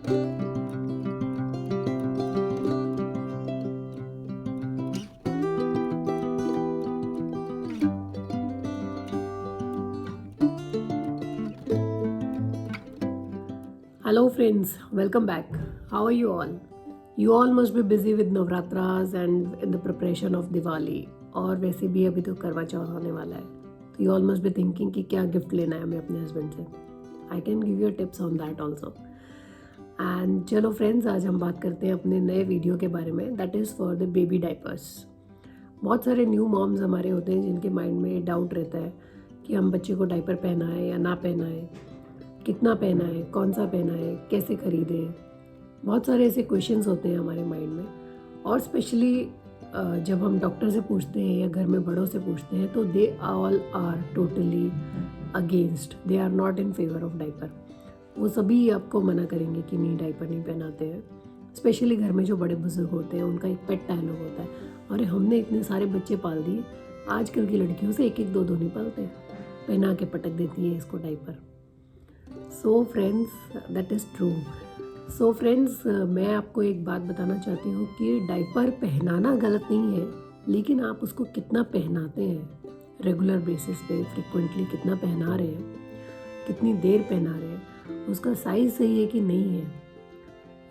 Hello friends, welcome back. How are you all? You all must be busy with Navratras and in the preparation of Diwali. और वैसे भी अभी तो करवा चौथ आने वाला है, तो you all must be thinking कि क्या गिफ्ट लेना है हमें अपने हस्बैंड से. I can give you tips on that also. And चलो फ्रेंड्स, आज हम बात करते हैं अपने नए वीडियो के बारे में, that is for the baby diapers. बहुत सारे न्यू मॉम्स हमारे होते हैं जिनके माइंड में डाउट रहता है कि हम बच्चे को डाइपर पहनाएं या ना पहनाएं, कितना पहना है, कौन सा पहना है, कैसे खरीदें. बहुत सारे ऐसे क्वेश्चंस होते हैं हमारे माइंड में. और स्पेशली जब हम डॉक्टर से पूछते हैं या घर में बड़ों से पूछते हैं तो they all are totally against, they are not in favour of diaper. वो सभी आपको मना करेंगे कि नहीं, डाइपर नहीं पहनाते हैं. स्पेशली घर में जो बड़े बुजुर्ग होते हैं उनका एक पेट डायलॉग होता है, अरे हमने इतने सारे बच्चे पाल दिए, आजकल की लड़कियों से एक एक दो दो नहीं पालते, पहना के पटक देती हैं इसको diaper. So friends, that is true. So friends, मैं आपको एक बात बताना चाहती हूँ कि डाइपर पहनाना गलत नहीं है, लेकिन आप उसको कितना पहनाते हैं, रेगुलर बेसिस पे फ्रिक्वेंटली कितना पहना रहे हैं, कितनी देर पहना रहे हैं, उसका साइज़ सही है कि नहीं है.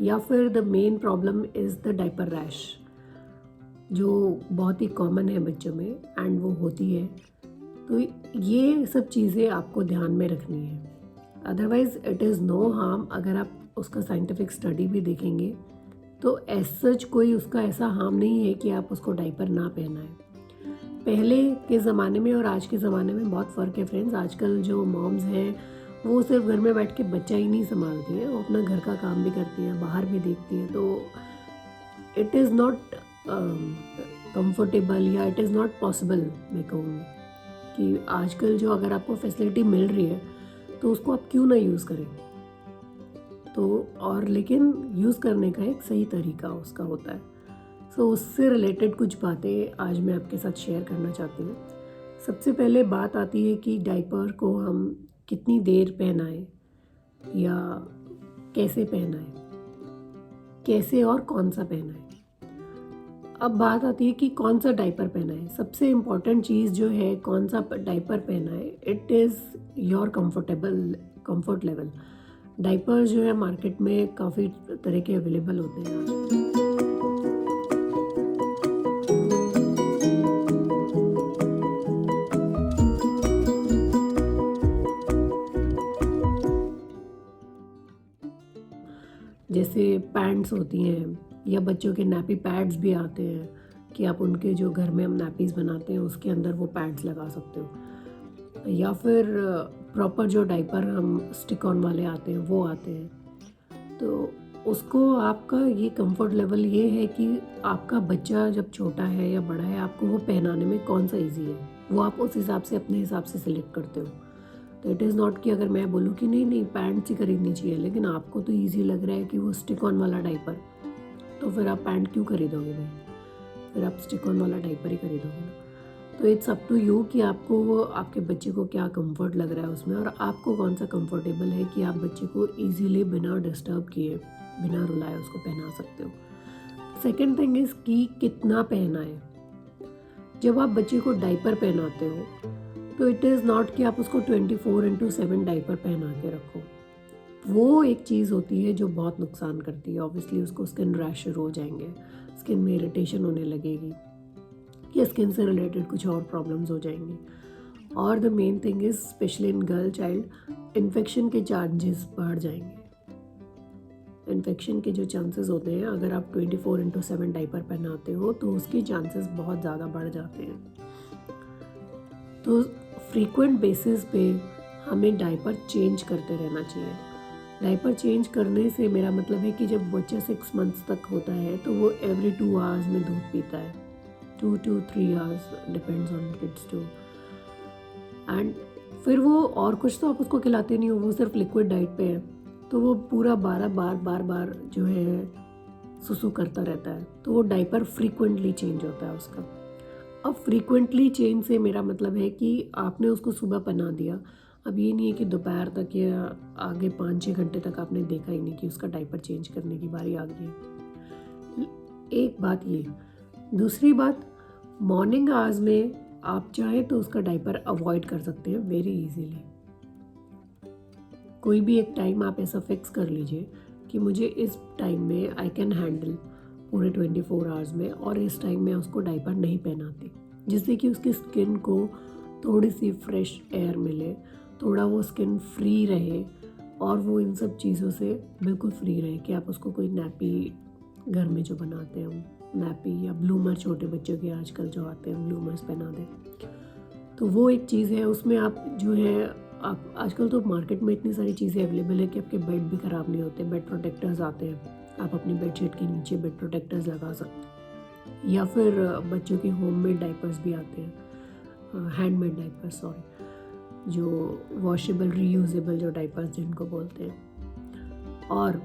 या फिर the main problem is the diaper rash, जो बहुत ही कॉमन है बच्चों में एंड वो होती है. तो ये सब चीज़ें आपको ध्यान में रखनी है. Otherwise it is no harm. अगर आप उसका साइंटिफिक स्टडी भी देखेंगे तो एज सच कोई उसका ऐसा हार्म नहीं है कि आप उसको डाइपर ना पहनाएं. पहले के ज़माने में और आज के ज़माने में बहुत फ़र्क है फ्रेंड्स. आजकल जो मॉम्स हैं वो सिर्फ घर में बैठ के बच्चा ही नहीं संभालती हैं, वो अपना घर का काम भी करती हैं, बाहर भी देखती हैं. तो इट इज़ नॉट कंफर्टेबल या इट इज़ नॉट पॉसिबल. मैं कहूँगी कि आजकल जो अगर आपको फैसिलिटी मिल रही है तो उसको आप क्यों ना यूज़ करें. तो और लेकिन यूज़ करने का एक सही तरीका उसका होता है. सो उससे रिलेटेड कुछ बातें आज मैं आपके साथ शेयर करना चाहती हूँ. सबसे पहले बात आती है कि डाइपर को हम कितनी देर पहनाएं या कैसे पहनाएं, कैसे और कौन सा पहनाएं. अब बात आती है कि कौन सा डाइपर पहनाएं. सबसे इम्पॉर्टेंट चीज़ जो है कौन सा डाइपर पहनाएं, it is your comfort level. Diaper जो है मार्केट में काफ़ी तरह के अवेलेबल होते हैं आज. जैसे पैंट्स होती हैं या बच्चों के नैपी पैड्स भी आते हैं कि आप उनके जो घर में हम नैपीज़ बनाते हैं उसके अंदर वो पैड्स लगा सकते हो. या फिर प्रॉपर जो डाइपर हम स्टिक ऑन वाले आते हैं वो आते हैं. तो उसको आपका ये कंफर्ट लेवल ये है कि आपका बच्चा जब छोटा है या बड़ा है, आपको वो पहनाने में कौन सा इजी है, वो आप उस हिसाब से अपने हिसाब से सिलेक्ट करते हो. तो इट इज़ नॉट कि अगर मैं बोलूँ कि नहीं नहीं पैंट्स ही खरीदनी चाहिए, लेकिन आपको तो ईजी लग रहा है कि वो स्टिक ऑन वाला डाइपर, तो फिर आप पैंट क्यों खरीदोगे भाई, फिर आप स्टिक ऑन वाला डाइपर ही खरीदोगे ना. तो इट्स अप टू यू कि आपको वो आपके बच्चे को क्या कंफर्ट लग रहा है उसमें, और आपको कौन सा कंफर्टेबल है कि आप बच्चे को इजीली बिना डिस्टर्ब किए, बिना रुलाए उसको पहना सकते हो. सेकेंड थिंग इज़ कि कितना पहना है. जब आप बच्चे को डाइपर पहनाते हो तो इट इज़ नॉट कि आप उसको 24/7 डाइपर पहना के रखो. वो एक चीज़ होती है जो बहुत नुकसान करती है. ऑब्वियसली उसको स्किन रैश शुरू हो जाएंगे, स्किन में इरिटेशन होने लगेगी या स्किन से रिलेटेड कुछ और प्रॉब्लम्स हो जाएंगी. और the main thing is specially in girl child, infection के चांसेस बढ़ जाएंगे. इन्फेक्शन के जो चांसेस होते हैं अगर आप 24/7 डाइपर पहनाते हो तो उसके चांसेस बहुत ज़्यादा बढ़ जाते हैं. तो फ्रीक्वेंट बेसिस पे हमें डाइपर चेंज करते रहना चाहिए. डाइपर चेंज करने से मेरा मतलब है कि जब बच्चा 6 मंथ्स तक होता है तो वो एवरी 2 आवर्स में दूध पीता है, 2 to 3 hours, depends on kids too. And फिर वो और कुछ तो आप उसको खिलाते नहीं हो, वो सिर्फ लिक्विड डाइट पे है, तो वो पूरा बार बार जो है सुसु करता रहता है. तो वो डाइपर फ्रीक्वेंटली चेंज होता है उसका. अब फ्रीक्वेंटली चेंज से मेरा मतलब है कि आपने उसको सुबह पहना दिया, अब ये नहीं है कि दोपहर तक या आगे 5-6 घंटे तक आपने देखा ही नहीं कि उसका डायपर चेंज करने की बारी आ गई है। एक बात ये। दूसरी बात, मॉर्निंग आवर्स में आप चाहें तो उसका डायपर अवॉइड कर सकते हैं वेरी इजीली। कोई भी एक टाइम आप ऐसा फिक्स कर लीजिए कि मुझे इस टाइम में आई कैन हैंडल पूरे 24 आवर्स में, और इस टाइम में उसको डायपर नहीं पहनाती, जिससे कि उसकी स्किन को थोड़ी सी फ्रेश एयर मिले, थोड़ा वो स्किन फ्री रहे और वो इन सब चीज़ों से बिल्कुल फ्री रहे कि आप उसको कोई नैपी घर में जो बनाते हैं हम नैपी या ब्लूमर, छोटे बच्चों के आजकल जो आते हैं ब्लूमर्स पहना दें, तो वो एक चीज़ है। उसमें आप जो है, आप आजकल तो मार्केट में इतनी सारी चीज़ें अवेलेबल है कि आपके बेड भी ख़राब नहीं होते, बेड प्रोटेक्टर्स आते हैं, आप अपनी बेडशीट के नीचे बेड प्रोटेक्टर्स लगा सकते हैं। या फिर बच्चों के होममेड डायपर्स भी आते हैं, हैंडमेड डायपर्स सॉरी, जो वॉशेबल रीयूजेबल जो डायपर्स जिनको बोलते हैं। और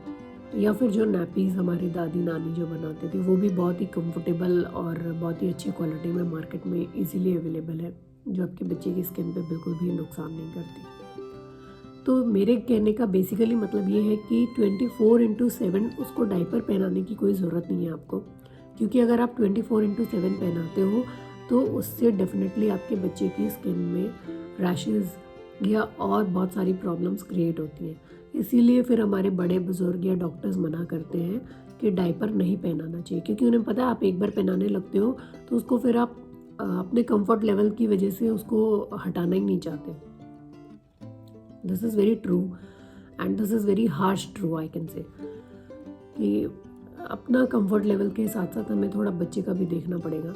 या फिर जो नैपीज़ हमारी दादी नानी जो बनाते थे, वो भी बहुत ही कंफर्टेबल और बहुत ही अच्छी क्वालिटी में मार्केट में इजीली अवेलेबल है, जो आपके बच्चे की स्किन पे बिल्कुल भी नुकसान नहीं करती। तो मेरे कहने का बेसिकली मतलब ये है कि 24/7 उसको डायपर पहनाने की कोई ज़रूरत नहीं है आपको, क्योंकि अगर आप 24/7 पहनाते हो तो उससे डेफिनेटली आपके बच्चे की स्किन में रैशेज़ या और बहुत सारी प्रॉब्लम्स क्रिएट होती हैं। इसीलिए फिर हमारे बड़े बुजुर्ग या डॉक्टर्स मना करते हैं कि डायपर नहीं पहनाना चाहिए, क्योंकि उन्हें पता है आप एक बार पहनाने लगते हो तो उसको फिर आप अपने कंफर्ट लेवल की वजह से उसको हटाना ही नहीं चाहते। This is very true and this is very harsh true, I can say, कि अपना कंफर्ट लेवल के साथ साथ हमें थोड़ा बच्चे का भी देखना पड़ेगा।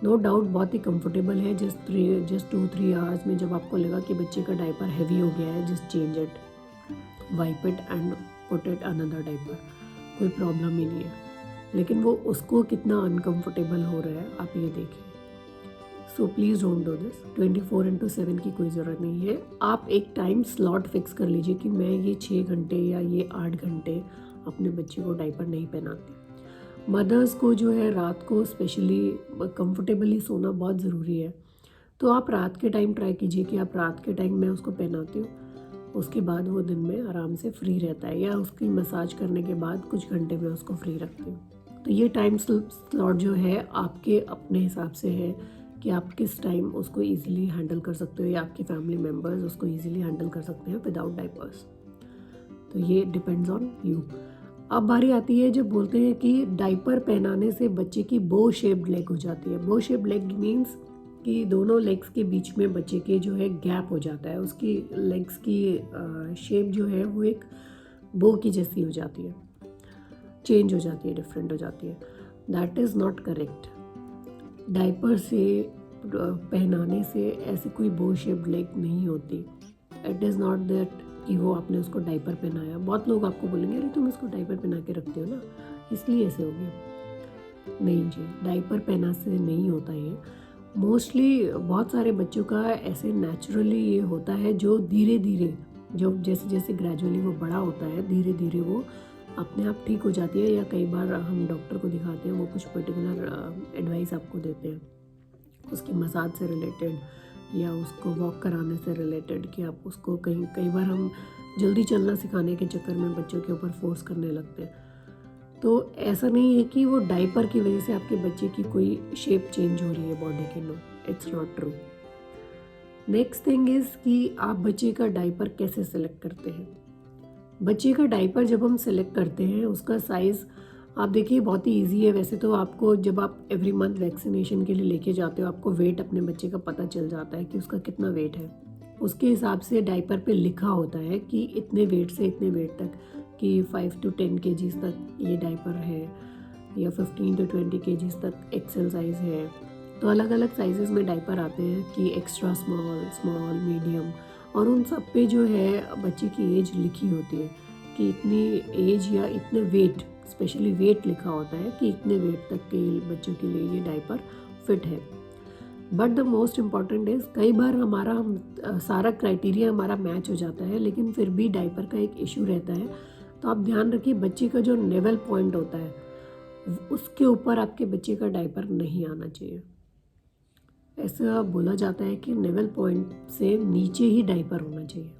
नो डाउट बहुत ही कंफर्टेबल है, जस्ट 2-3 आवर्स में जब आपको लगा कि बच्चे का डायपर हैवी हो गया है, just change it, wipe it and put it another diaper, कोई प्रॉब्लम ही नहीं है। लेकिन वो उसको कितना अनकंफर्टेबल हो रहा है आप ये देखिए। So please don't do this. 24/7 की कोई ज़रूरत नहीं है। आप एक टाइम स्लॉट फिक्स कर लीजिए कि मैं ये 6 घंटे या ये 8 घंटे अपने बच्चे को डायपर नहीं पहनाती। मदर्स को जो है रात को स्पेशली कंफर्टेबली सोना बहुत ज़रूरी है, तो आप रात के टाइम ट्राई कीजिए कि आप रात के टाइम में उसको पहनाती हो, उसके बाद वो दिन में आराम से फ्री रहता है, या उसकी मसाज करने के बाद कुछ घंटे में उसको फ्री रखती हूँ। तो ये टाइम स्लॉट जो है आपके अपने हिसाब से है कि आप किस टाइम उसको ईजिली हैंडल कर सकते हो, या आपके फैमिली मेम्बर्स उसको ईजिली हैंडल कर सकते हैं विदाउट डायपर्स। तो ये डिपेंड्स ऑन यू। अब बारी आती है जब बोलते हैं कि डायपर पहनाने से बच्चे की बो शेप्ड लेग हो जाती है। बो शेप्ड लेग मीन्स कि दोनों लेग्स के बीच में बच्चे के जो है गैप हो जाता है, उसकी लेग्स की शेप जो है वो एक बो की जैसी हो जाती है, चेंज हो जाती है, डिफरेंट हो जाती है। That is not correct. Diaper से पहनाने से ऐसे कोई बो शेप्ड लेग नहीं होती। इट इज़ नॉट दैट कि वो आपने उसको डायपर पहनाया। बहुत लोग आपको बोलेंगे अरे तुम इसको डायपर पहना के रखते हो ना, इसलिए ऐसे हो गया। नहीं जी, डायपर पहना से नहीं होता ये। मोस्टली बहुत सारे बच्चों का ऐसे नेचुरली ये होता है, जो धीरे धीरे, जो जैसे जैसे ग्रेजुअली वो बड़ा होता है, धीरे धीरे वो अपने आप ठीक हो जाती है। या कई बार हम डॉक्टर को दिखाते हैं, वो कुछ पर्टिकुलर एडवाइस आपको देते हैं उसकी मसाज से रिलेटेड या उसको वॉक कराने से रिलेटेड, कि आप उसको कई बार हम जल्दी चलना सिखाने के चक्कर में बच्चों के ऊपर फोर्स करने लगते हैं। तो ऐसा नहीं है कि वो डायपर की वजह से आपके बच्चे की कोई शेप चेंज हो रही है बॉडी की, no, it's not true. Next thing is कि आप बच्चे का डायपर कैसे सेलेक्ट करते हैं। बच्चे का डायपर जब हम सेलेक्ट करते हैं, उसका साइज़ आप देखिए बहुत ही इजी है। वैसे तो आपको जब आप एवरी मंथ वैक्सीनेशन के लिए लेके जाते हो, आपको वेट अपने बच्चे का पता चल जाता है कि उसका कितना वेट है। उसके हिसाब से डायपर पे लिखा होता है कि इतने वेट से इतने वेट तक, कि 5 to 10 kgs तक ये डायपर है, या 15 to 20 kgs तक एक्सेल साइज़ है। तो अलग अलग साइजेस में डायपर आते हैं कि एक्स्ट्रा स्मॉल, स्मॉल, मीडियम, और उन सब पे जो है बच्चे की एज लिखी होती है कि इतनी एज या इतने वेट, स्पेशली वेट लिखा होता है कि इतने वेट तक के बच्चों के लिए ये डायपर फिट है। But the most important is, कई बार सारा क्राइटेरिया हमारा मैच हो जाता है, लेकिन फिर भी डायपर का एक इशू रहता है। तो आप ध्यान रखिए, बच्चे का जो नेवल पॉइंट होता है उसके ऊपर आपके बच्चे का डायपर नहीं आना चाहिए। ऐसा बोला जाता है कि नेवल पॉइंट से नीचे ही डायपर होना चाहिए।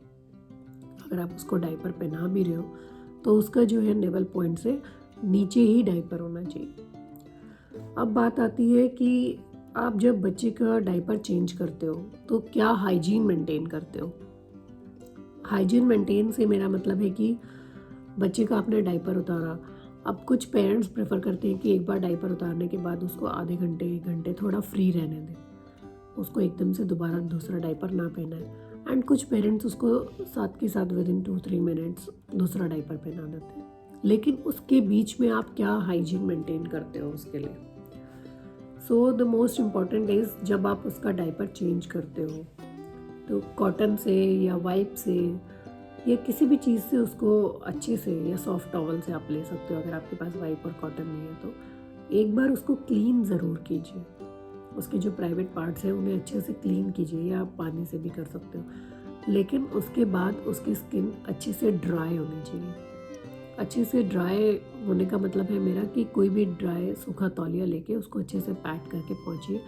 अगर आप उसको डायपर पहना भी रहे हो तो उसका जो है नेवल पॉइंट से नीचे ही डायपर होना चाहिए। अब बात आती है कि आप जब बच्चे का डायपर चेंज करते हो तो क्या हाइजीन मेंटेन करते हो। हाइजीन मेंटेन से मेरा मतलब है कि बच्चे का आपने डायपर उतारा। अब कुछ पेरेंट्स प्रेफर करते हैं कि एक बार डायपर उतारने के बाद उसको आधे घंटे 1 घंटे थोड़ा फ्री रहने दें, उसको एकदम से दोबारा दूसरा डायपर ना पहनाएं। एंड कुछ पेरेंट्स उसको साथ के साथ विदिन 2-3 मिनट्स दूसरा डायपर पहना देते हैं। लेकिन उसके बीच में आप क्या हाइजीन मेंटेन करते हो उसके लिए। So the most important is जब आप उसका डायपर चेंज करते हो तो कॉटन से या वाइप से या किसी भी चीज़ से उसको अच्छे से, या सॉफ्ट टॉवल से आप ले सकते हो अगर आपके पास वाइप और कॉटन नहीं है तो। एक बार उसको क्लीन ज़रूर कीजिए, उसके जो प्राइवेट पार्ट्स हैं उन्हें अच्छे से क्लीन कीजिए, या आप पानी से भी कर सकते हो। लेकिन उसके बाद उसकी स्किन अच्छे से ड्राई होनी चाहिए। अच्छे से ड्राई होने का मतलब है मेरा कि कोई भी ड्राई सूखा तौलिया लेके उसको अच्छे से पैक करके पहुँचिए,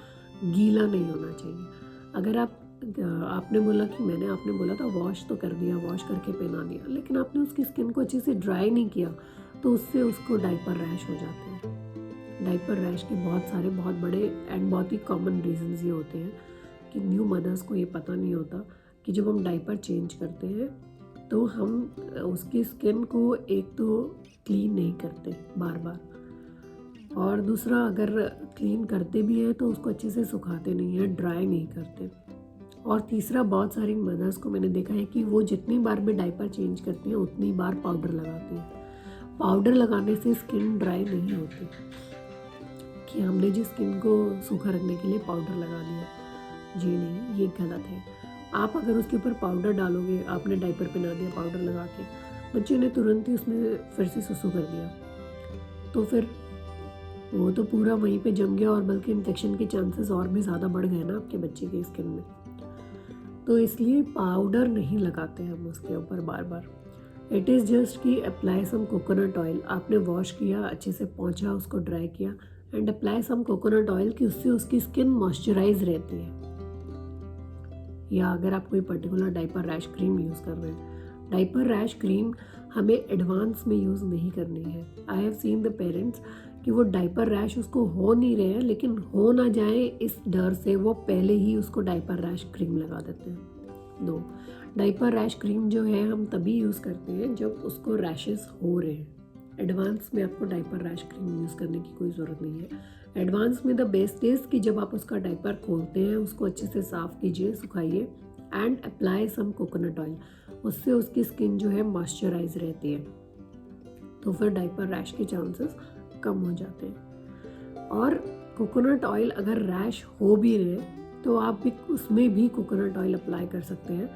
गीला नहीं होना चाहिए। अगर आपने बोला कि आपने बोला था वॉश तो कर दिया, वॉश करके पहना दिया, लेकिन आपने उसकी स्किन को अच्छे से ड्राई नहीं किया तो उससे उसको डायपर रैश हो जाते हैं। डायपर रैश के बहुत बड़े एंड बहुत ही कॉमन रीजंस ये होते हैं कि न्यू मदर्स को ये पता नहीं होता कि जब हम डायपर चेंज करते हैं तो हम उसकी स्किन को एक तो क्लीन नहीं करते बार बार, और दूसरा अगर क्लीन करते भी हैं तो उसको अच्छे से सुखाते नहीं हैं, ड्राई नहीं करते। और तीसरा, बहुत सारी मदर्स को मैंने देखा है कि वो जितनी बार भी डायपर चेंज करती हैं उतनी बार पाउडर लगाती हैं। पाउडर लगाने से स्किन ड्राई नहीं होती कि हमने जिस स्किन को सूखा रखने के लिए पाउडर लगा लिया, जी नहीं, ये गलत है। आप अगर उसके ऊपर पाउडर डालोगे, आपने डायपर पहना दिया पाउडर लगा के, बच्चे ने तुरंत ही उसमें फिर से सुसु कर दिया तो फिर वो तो पूरा वहीं पे जम गया, और बल्कि इन्फेक्शन के चांसेस और भी ज़्यादा बढ़ गए ना आपके बच्चे की स्किन में। तो इसलिए पाउडर नहीं लगाते हम उसके ऊपर बार बार। इट इज़ जस्ट कि अप्लाई सम कोकोनट ऑयल। आपने वॉश किया, अच्छे से पोंछा, उसको ड्राई किया, and apply some coconut oil कि उससे उसकी स्किन मॉइस्चराइज रहती है। या अगर आप कोई particular diaper rash cream use कर रहे हैं, डायपर रैश क्रीम हमें एडवांस में यूज़ नहीं करनी है। I have seen the parents कि वो डायपर रैश उसको हो नहीं रहे हैं, लेकिन हो ना जाए इस डर से वो पहले ही उसको डायपर रैश क्रीम लगा देते हैं। दो, डायपर रैश क्रीम जो है हम तभी यूज़ करते हैं जब उसको रैशेस हो रहे हैं। एडवांस में आपको डायपर रैश क्रीम यूज़ करने की कोई ज़रूरत नहीं है। एडवांस में द बेस्ट इज़ कि जब आप उसका डायपर खोलते हैं उसको अच्छे से साफ़ कीजिए, सुखाइए, and apply some coconut oil. उससे उसकी स्किन जो है मॉइस्चराइज रहती है, तो फिर डायपर रैश के चांसेस कम हो जाते हैं। और कोकोनट ऑयल अगर रैश हो भी रहे तो आप भी उसमें भी कोकोनट ऑयल अप्लाई कर सकते हैं।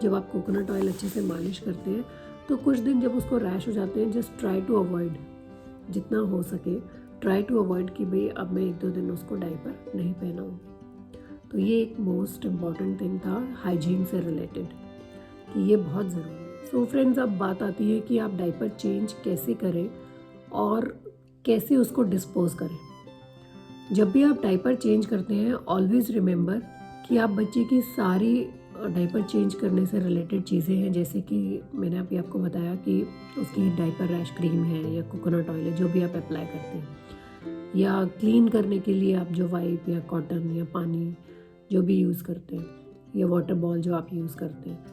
जब आप कोकोनट ऑयल अच्छे से मालिश करते हैं तो कुछ दिन जब उसको रैश हो जाते हैं, जस्ट ट्राई टू अवॉइड, जितना हो सके ट्राई टू अवॉइड कि भाई अब मैं 1-2 दिन उसको डायपर नहीं पहनाऊँगी। तो ये एक मोस्ट इम्पॉर्टेंट थिंग था हाइजीन से रिलेटेड कि ये बहुत ज़रूरी है। सो फ्रेंड्स, अब बात आती है कि आप डायपर चेंज कैसे करें और कैसे उसको डिस्पोज करें। जब भी आप डायपर चेंज करते हैं, ऑलवेज़ रिमेंबर कि आप बच्चे की सारी डायपर चेंज करने से रिलेटेड चीज़ें हैं, जैसे कि मैंने अभी आपको बताया कि उसकी डायपर रैश क्रीम है या कोकोनट ऑयल है, जो भी आप अप्लाई करते हैं, या क्लीन करने के लिए आप जो वाइप या कॉटन या पानी जो भी यूज़ करते हैं, या वाटर बॉल जो आप यूज़ करते हैं,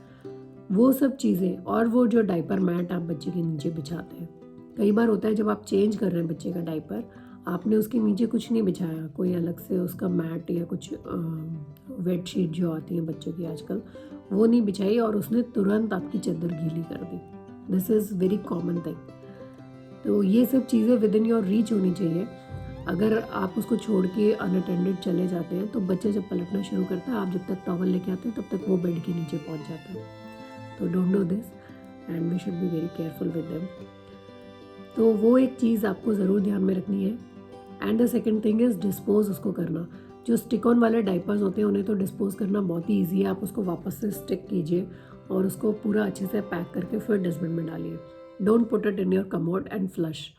वो सब चीज़ें, और वो जो डायपर मैट आप बच्चे के नीचे बिछाते हैं। कई बार होता है जब आप चेंज कर रहे हैं बच्चे का डायपर, आपने उसके नीचे कुछ नहीं बिछाया, कोई अलग से उसका मैट या कुछ वेट शीट जो आती है बच्चों की आजकल, वो नहीं बिछाई और उसने तुरंत आपकी चादर गीली कर दी। This is very common thing. तो ये सब चीज़ें विद इन योर रीच होनी चाहिए। अगर आप उसको छोड़ के अनअटेंडेड चले जाते हैं तो बच्चा जब पलटना शुरू करता है, आप जब तक टॉवल लेके आते हैं तब तक वो बेड के नीचे पहुंच जाता है। तो don't do this and we should be very careful with them. तो वो एक चीज़ आपको ज़रूर ध्यान में रखनी है। And the second thing is dispose उसको करना। जो स्टिक ऑन वाले डायपर्स होते हैं उन्हें तो डिस्पोज करना बहुत ही ईजी है। आप उसको वापस से स्टिक कीजिए और उसको पूरा अच्छे से पैक करके फिर डस्टबिन में डालिए। Don't put it in your commode and flush.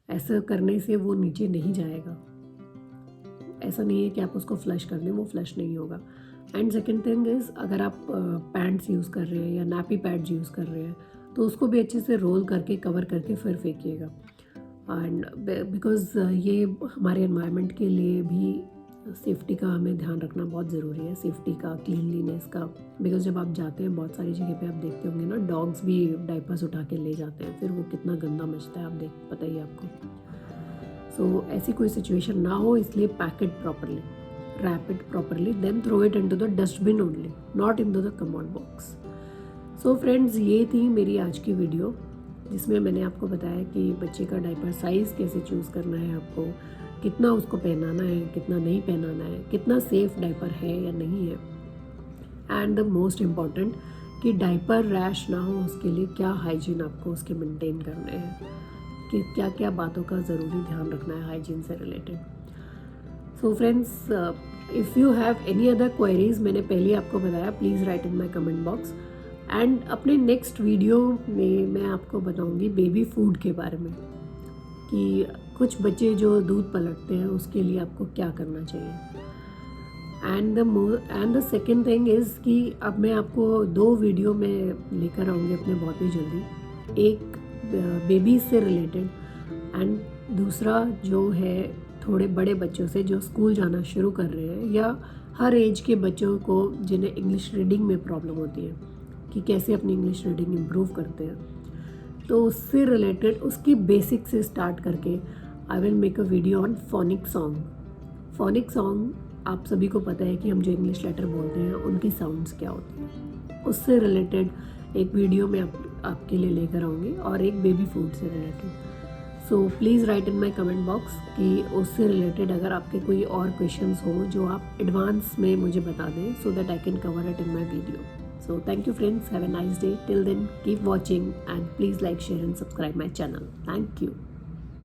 ऐसा करने से वो नीचे नहीं जाएगा। ऐसा नहीं है कि आप उसको फ्लश कर दें, वो फ्लश नहीं होगा। एंड सेकेंड थिंग इज़, अगर आप पैंट्स यूज़ कर रहे हैं या नैपी पैड्स यूज़ कर रहे हैं तो उसको भी अच्छे से रोल करके कवर करके फिर फेंकिएगा। एंड बिकॉज़ ये हमारे एनवायरनमेंट के लिए भी सेफ्टी का हमें ध्यान रखना बहुत ज़रूरी है, सेफ्टी का, क्लीनलीनेस का। बिकॉज़ जब आप जाते हैं बहुत सारी जगह पे आप देखते होंगे ना, डॉग्स भी डायपर्स उठा के ले जाते हैं, फिर वो कितना गंदा मचता है, आप पता ही है आपको। सो ऐसी कोई सिचुएशन ना हो, इसलिए pack it properly, wrap it properly, then throw it into the dustbin only, not into the commode box. So friends, ये थी मेरी आज की वीडियो, जिसमें मैंने आपको बताया कि बच्चे का डायपर साइज़ कैसे चूज़ करना है, आपको कितना उसको पहनाना है, कितना नहीं पहनाना है, कितना सेफ़ डायपर है या नहीं है, एंड द मोस्ट इम्पॉर्टेंट कि डायपर रैश ना हो उसके लिए क्या हाइजीन आपको उसके मेंटेन करने हैं, कि क्या क्या बातों का ज़रूरी ध्यान रखना है हाइजीन से related. So friends, if you have any other queries, मैंने पहले आपको बताया, please write in my comment box. And अपने नेक्स्ट वीडियो में मैं आपको बताऊंगी बेबी फूड के बारे में, कि कुछ बच्चे जो दूध पलटते हैं उसके लिए आपको क्या करना चाहिए। And the second thing is कि अब मैं आपको 2 वीडियो में लेकर आऊँगी अपने बहुत ही जल्दी, एक बेबी से रिलेटेड एंड दूसरा जो है थोड़े बड़े बच्चों से जो स्कूल जाना शुरू कर रहे हैं, या हर एज के बच्चों को जिन्हें इंग्लिश रीडिंग में प्रॉब्लम होती है, कि कैसे अपनी इंग्लिश रीडिंग इम्प्रूव करते हैं। तो उससे रिलेटेड, उसकी बेसिक से स्टार्ट करके I will make a video on phonic song. Phonic song आप सभी को पता है कि हम जो इंग्लिश लेटर बोलते हैं उनकी साउंड्स क्या होती हैं, उससे रिलेटेड एक वीडियो मैं आपके लिए लेकर आऊँगी, और एक बेबी फूड से related. So please write in my comment box कि उससे रिलेटेड अगर आपके कोई और क्वेश्चंस हो जो आप एडवांस में मुझे बता दें, so that I can cover it in my video. So thank you friends, have a nice day. Till then, keep watching and please like, share and subscribe my channel. Thank you.